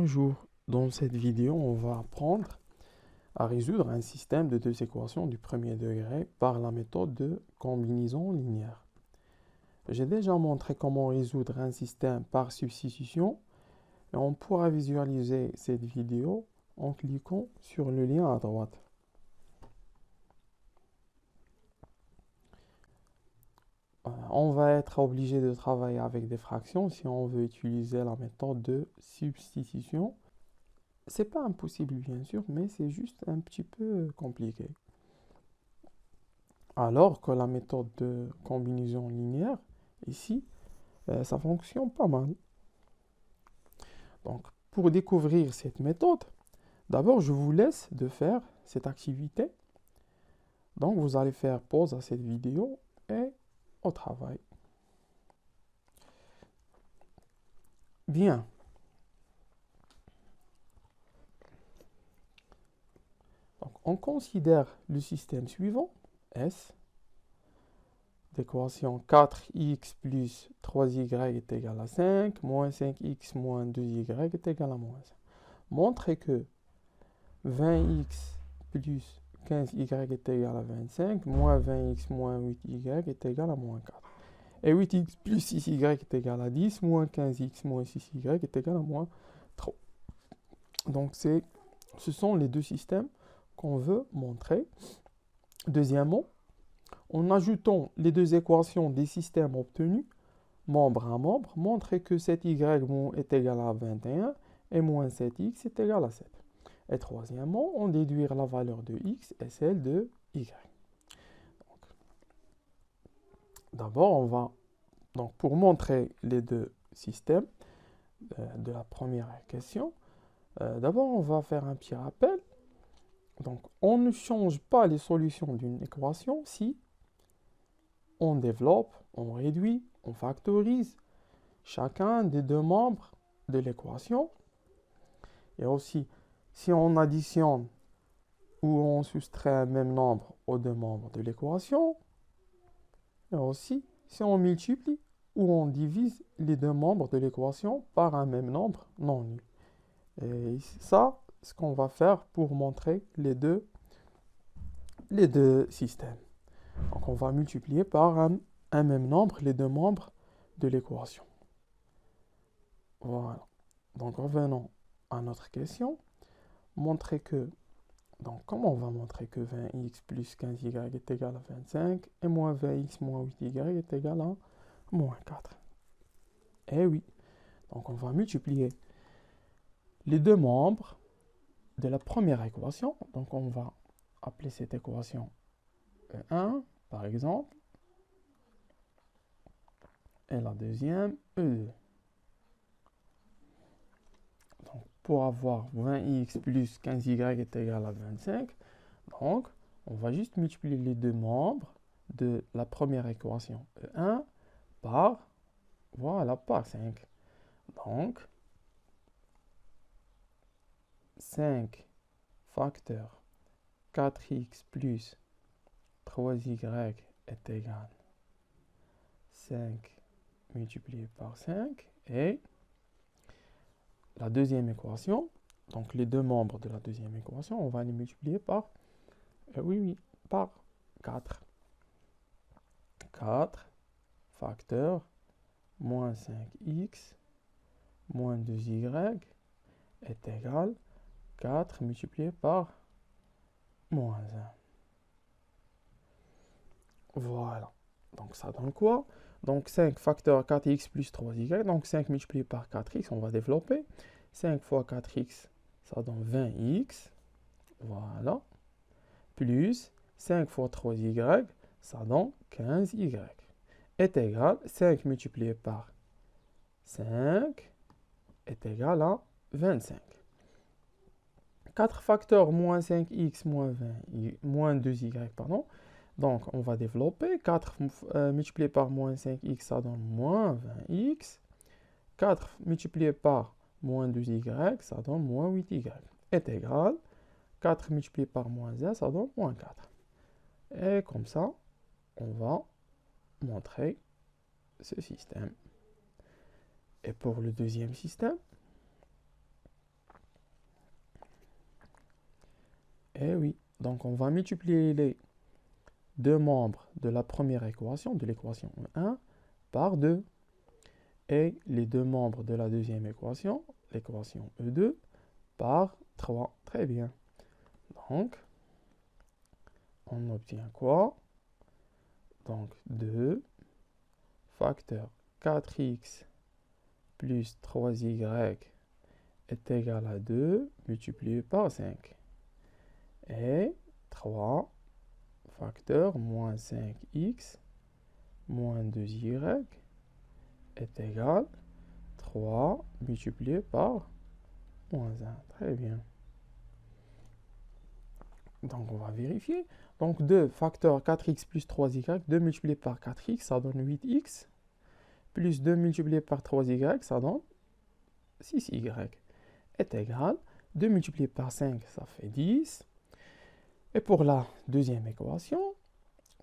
Bonjour, dans cette vidéo, on va apprendre à résoudre un système de deux équations du premier degré par la méthode de combinaison linéaire. J'ai déjà montré comment résoudre un système par substitution et on pourra visualiser cette vidéo en cliquant sur le lien à droite. On va être obligé de travailler avec des fractions si on veut utiliser la méthode de substitution. C'est pas impossible bien sûr, mais c'est juste un petit peu compliqué. Alors que la méthode de combinaison linéaire, ici, ça fonctionne pas mal. Donc, pour découvrir cette méthode, d'abord, je vous laisse de faire cette activité. Donc, vous allez faire pause à cette vidéo et au travail. Bien. Donc, on considère le système suivant, S, d'équation 4x plus 3y est égal à 5, moins 5x moins 2y est égal à moins 1. Montrez que 20x plus 15y est égal à 25, moins 20x moins 8y est égal à moins 4. Et 8x plus 6y est égal à 10, moins 15x moins 6y est égal à moins 3. Donc, ce sont les deux systèmes qu'on veut montrer. Deuxièmement, en ajoutant les deux équations des systèmes obtenus, membre à membre, montrez que 7y est égal à 21 et moins 7x est égal à 7. Et troisièmement, on déduire la valeur de x et celle de y. D'abord, on va, donc pour montrer les deux systèmes de la première question, d'abord on va faire un petit rappel. Donc, on ne change pas les solutions d'une équation si on développe, on réduit, on factorise chacun des deux membres de l'équation. Et aussi, si on additionne ou on soustrait un même nombre aux deux membres de l'équation. Et aussi, si on multiplie ou on divise les deux membres de l'équation par un même nombre non nul. Et ça, c'est ce qu'on va faire pour montrer les deux systèmes. Donc, on va multiplier par un même nombre les deux membres de l'équation. Voilà. Donc, revenons à notre question. Montrer que, donc, comment on va montrer que 20x plus 15y est égal à 25 et moins 20x moins 8y est égal à moins 4. Eh oui. Donc, on va multiplier les deux membres de la première équation. Donc, on va appeler cette équation E1, par exemple. Et la deuxième, E2. Donc, pour avoir 20x plus 15y est égal à 25, donc, on va juste multiplier les deux membres de la première équation E1 par, voilà, par 5. Donc, 5 facteur 4x plus 3y est égal à 5 multiplié par 5 et la deuxième équation, donc les deux membres de la deuxième équation, on va les multiplier par, par 4. 4 facteur moins 5x moins 2y est égal à 4 multiplié par moins 1. Voilà. Donc ça donne quoi? Donc 5 facteur 4x plus 3y. Donc 5 multiplié par 4x, on va développer. 5 fois 4x, ça donne 20x. Voilà. Plus 5 fois 3y, ça donne 15y. Est égal, 5 multiplié par 5 est égal à 25. 4 facteurs moins 5x moins 2y, pardon. Donc, on va développer. 4 multiplié par moins 5x, ça donne moins 20x. 4 multiplié par moins 2y, ça donne moins 8y. Est égal. 4 multiplié par moins 1, ça donne moins 4. Et comme ça, on va montrer ce système. Et pour le deuxième système, Donc, on va multiplier les deux membres de la première équation, de l'équation E1, par 2. Et les deux membres de la deuxième équation, l'équation E2, par 3. Très bien. Donc, on obtient quoi? Donc, 2 facteur 4x plus 3y est égal à 2 multiplié par 5. Et 3 facteur moins 5x moins 2y est égal à 3 multiplié par moins 1. Très bien. Donc, on va vérifier. Donc, 2 facteur 4x plus 3y, 2 multiplié par 4x, ça donne 8x. Plus 2 multiplié par 3y, ça donne 6y. Est égal. 2 multiplié par 5, ça fait 10. Et pour la deuxième équation,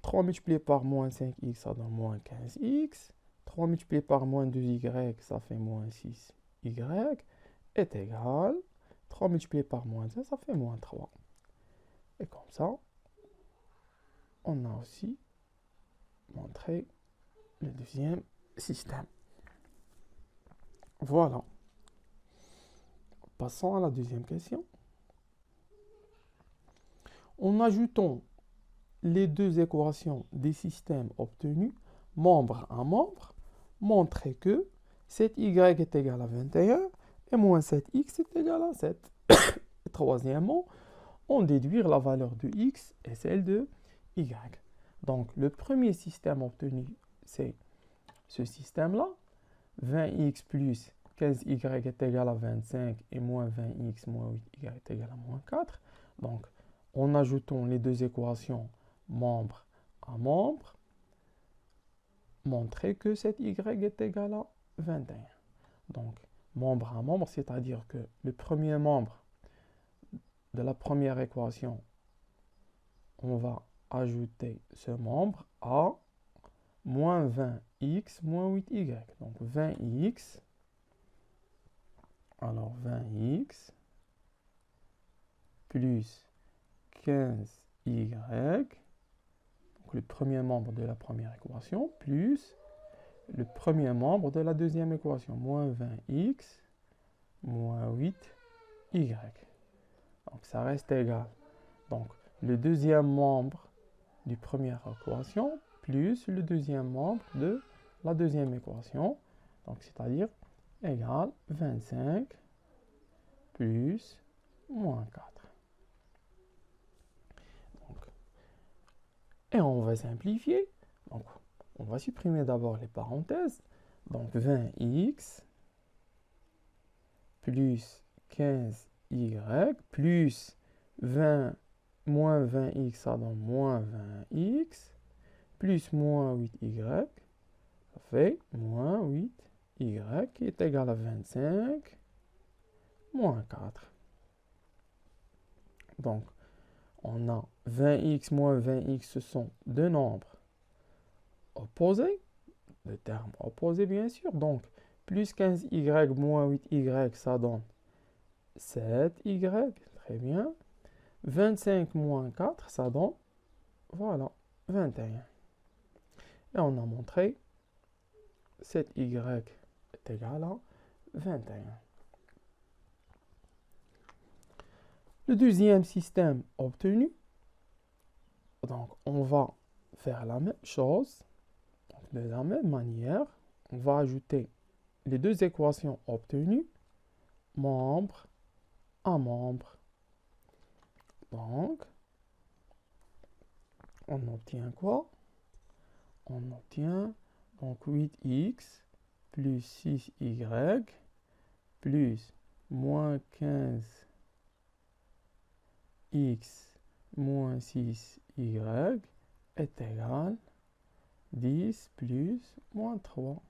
3 multiplié par moins 5x, ça donne moins 15x. 3 multiplié par moins 2y, ça fait moins 6y. Est égal. 3 multiplié par moins 1, ça fait moins 3. Et comme ça, on a aussi montré le deuxième système. Voilà. Passons à la deuxième question. En ajoutant les deux équations des systèmes obtenus, membre à membre, montrez que 7y est égal à 21 et moins 7x est égal à 7. Et troisièmement, on déduire la valeur de x et celle de y. Donc, le premier système obtenu, c'est ce système-là. 20x plus 15y est égal à 25 et moins 20x moins 8y est égal à moins 4. Donc, en ajoutant les deux équations membre à membre, montrer que cet y est égal à 21. Donc, membre à membre, c'est-à-dire que le premier membre de la première équation, on va ajouter ce membre à moins 20x moins 8y. Donc 20x, alors 20x plus 15y, donc le premier membre de la première équation, plus le premier membre de la deuxième équation, moins 20x moins 8y. Donc ça reste égal. Donc le deuxième membre du première équation plus le deuxième membre de la deuxième équation. Donc c'est-à-dire égal 25 plus moins 4. Donc, et on va simplifier. Donc on va supprimer d'abord les parenthèses. Donc 20x plus 15y plus 20 moins 20x, ça donne moins 20x, plus moins 8y, ça fait moins 8y, qui est égal à 25, moins 4. Donc, on a 20x moins 20x, ce sont deux nombres opposés, deux termes opposés bien sûr. Donc, plus 15y moins 8y, ça donne 7y, très bien. 25 moins 4, ça donne, voilà, 21. Et on a montré 7y est égal à 21. Le deuxième système obtenu, donc on va faire la même chose, de la même manière, on va ajouter les deux équations obtenues, membre à membre. Donc, on obtient quoi? On obtient donc 8x plus 6y plus moins 15x moins 6y est égal 10 plus moins 3.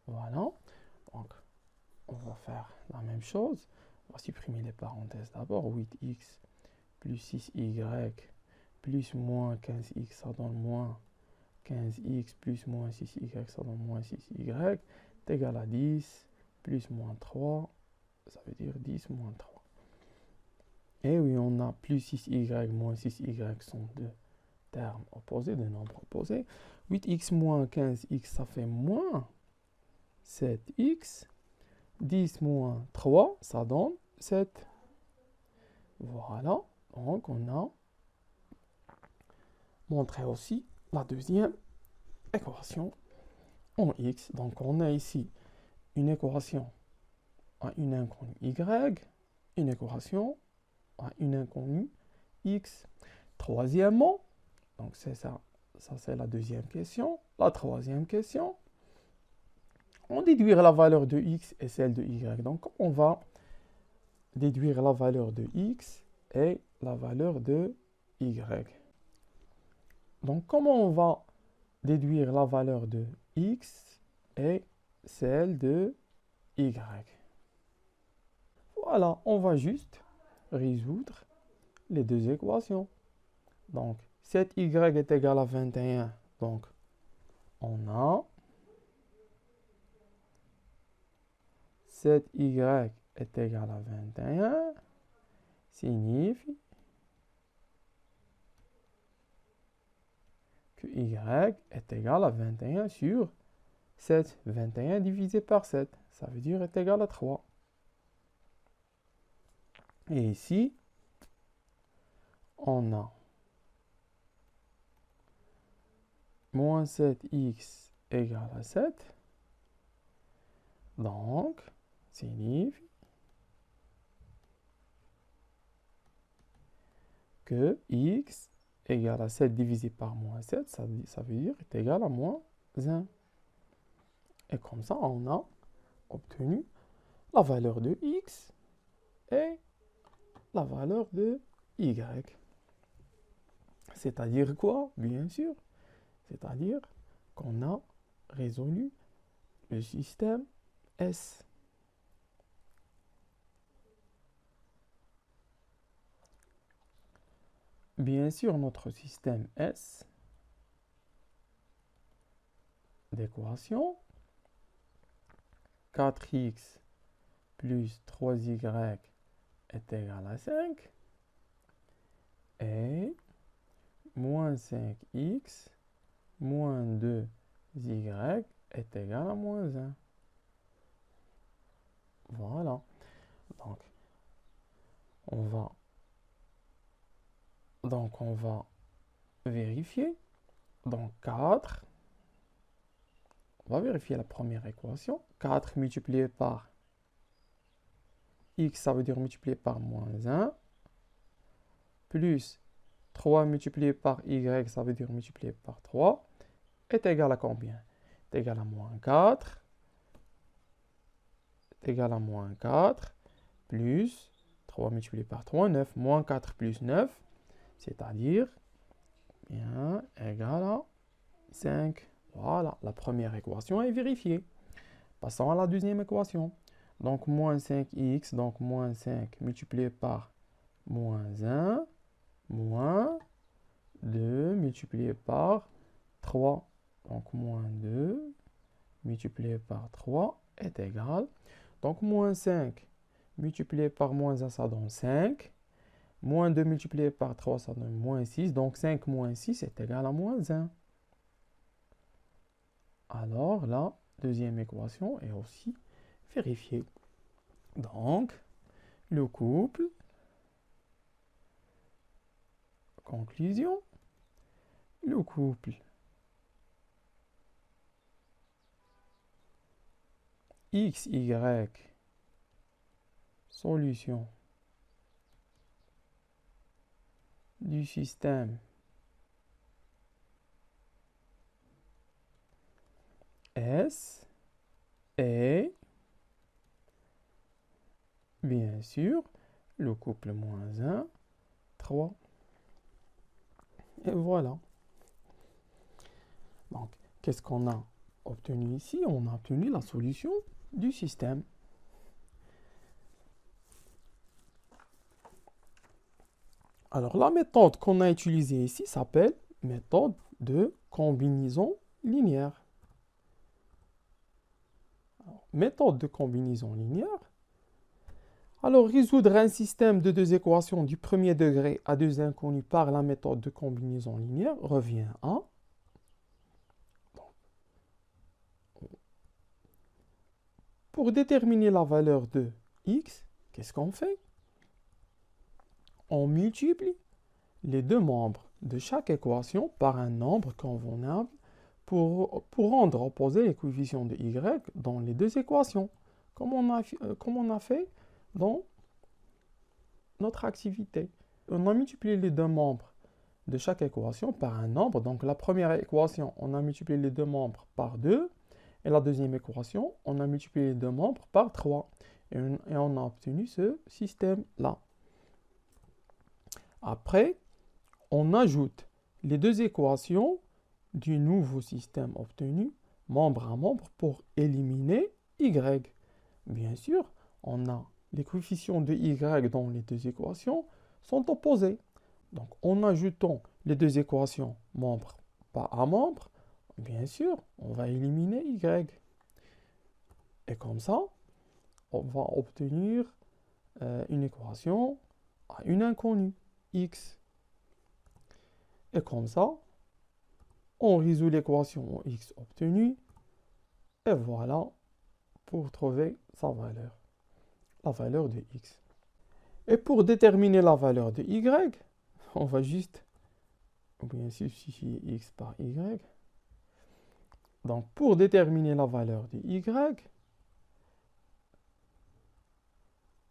Voilà. Donc, on va faire la même chose. On va supprimer les parenthèses d'abord. 8x plus 6y plus moins 15x, ça donne moins 15x plus moins 6y, ça donne moins 6y, est égal à 10 plus moins 3, ça veut dire 10 moins 3. Et oui, on a plus 6y moins 6y sont deux termes opposés, deux nombres opposés. 8x moins 15x, ça fait moins 7x. 10 moins 3, ça donne 7. Voilà, donc on a montré aussi la deuxième équation en x. Donc on a ici une équation à une inconnue y, une équation à une inconnue x. Troisièmement, donc c'est ça, ça c'est la deuxième question. La troisième question, on déduire la valeur de x et celle de y. Donc on va déduire la valeur de x et la valeur de y. Donc comment on va déduire la valeur de x et celle de y? Voilà, on va juste résoudre les deux équations. Donc 7y est égal à 21. Donc on a 7y est égal à 21 signifie que y est égal à 21 sur 7. 21 divisé par 7, ça veut dire est égal à 3. Et ici, on a moins 7x égale à 7. Donc, signifie que x égale à 7 divisé par moins 7, ça veut dire est égal à moins 1. Et comme ça, on a obtenu la valeur de x et la valeur de y. C'est-à-dire quoi? Bien sûr. C'est-à-dire qu'on a résolu le système S. Bien sûr, notre système S d'équation 4x plus 3y est égal à 5 et moins 5x moins 2y est égal à moins 1. Voilà. Donc on va vérifier. Donc 4. On va vérifier la première équation. 4 multiplié par x, ça veut dire multiplié par moins 1. Plus 3 multiplié par y, ça veut dire multiplié par 3. Est égal à combien? Est égal à moins 4. Est égal à moins 4. Plus 3 multiplié par 3, 9. Moins 4 plus 9. C'est-à-dire, bien, égal à 5. Voilà, la première équation est vérifiée. Passons à la deuxième équation. Donc, moins 5x, donc moins 5 multiplié par moins 1, moins 2 multiplié par 3. Donc, moins 2 multiplié par 3 est égal. Donc, moins 5 multiplié par moins 1, ça donne 5. Moins 2 multiplié par 3, ça donne moins 6. Donc, 5 moins 6 est égal à moins 1. Alors, la deuxième équation est aussi vérifiée. Donc, le couple, conclusion, le couple x, y, solution du système S est, bien sûr, le couple moins 1, 3. Et voilà. Donc, qu'est-ce qu'on a obtenu ici? On a obtenu la solution du système. Alors, la méthode qu'on a utilisée ici s'appelle méthode de combinaison linéaire. Alors, méthode de combinaison linéaire. Alors, résoudre un système de deux équations du premier degré à deux inconnus par la méthode de combinaison linéaire revient à... Pour déterminer la valeur de x, qu'est-ce qu'on fait? On multiplie les deux membres de chaque équation par un nombre convenable pour rendre opposés les coefficients de y dans les deux équations, comme on a fait dans notre activité. On a multiplié les deux membres de chaque équation par un nombre. Donc la première équation, on a multiplié les deux membres par 2. Et la deuxième équation, on a multiplié les deux membres par 3. Et on a obtenu ce système-là. Après, on ajoute les deux équations du nouveau système obtenu, membre à membre, pour éliminer y. Bien sûr, on a les coefficients de y dans les deux équations sont opposés. Donc, en ajoutant les deux équations membre à membre, bien sûr, on va éliminer y. Et comme ça, on va obtenir une équation à une inconnue, x. Et comme ça, on résout l'équation x obtenue. Et voilà, pour trouver sa valeur, la valeur de x. Et pour déterminer la valeur de y, on va juste bien substituer x par y. Donc, pour déterminer la valeur de y,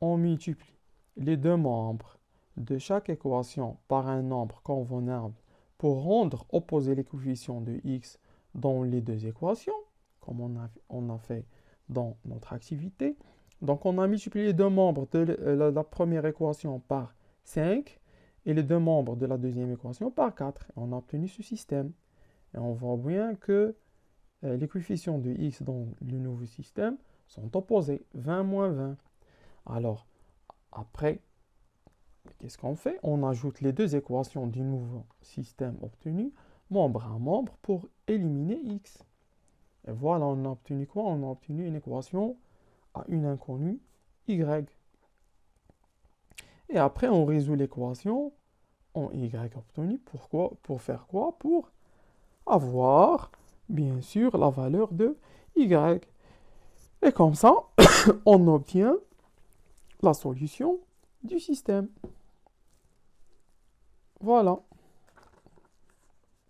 on multiplie les deux membres de chaque équation par un nombre convenable pour rendre opposés les coefficients de x dans les deux équations, comme on a fait dans notre activité. Donc, on a multiplié les deux membres de la première équation par 5 et les deux membres de la deuxième équation par 4. Et on a obtenu ce système. Et on voit bien que les coefficients de x dans le nouveau système sont opposés, 20 moins 20. Alors, après, qu'est-ce qu'on fait? On ajoute les deux équations du nouveau système obtenu, membre à membre, pour éliminer x. Et voilà, on a obtenu quoi? On a obtenu une équation à une inconnue, y. Et après, on résout l'équation en y obtenue. Pourquoi? Pour faire quoi? Pour avoir, bien sûr, la valeur de y. Et comme ça, on obtient la solution du système. Voilà.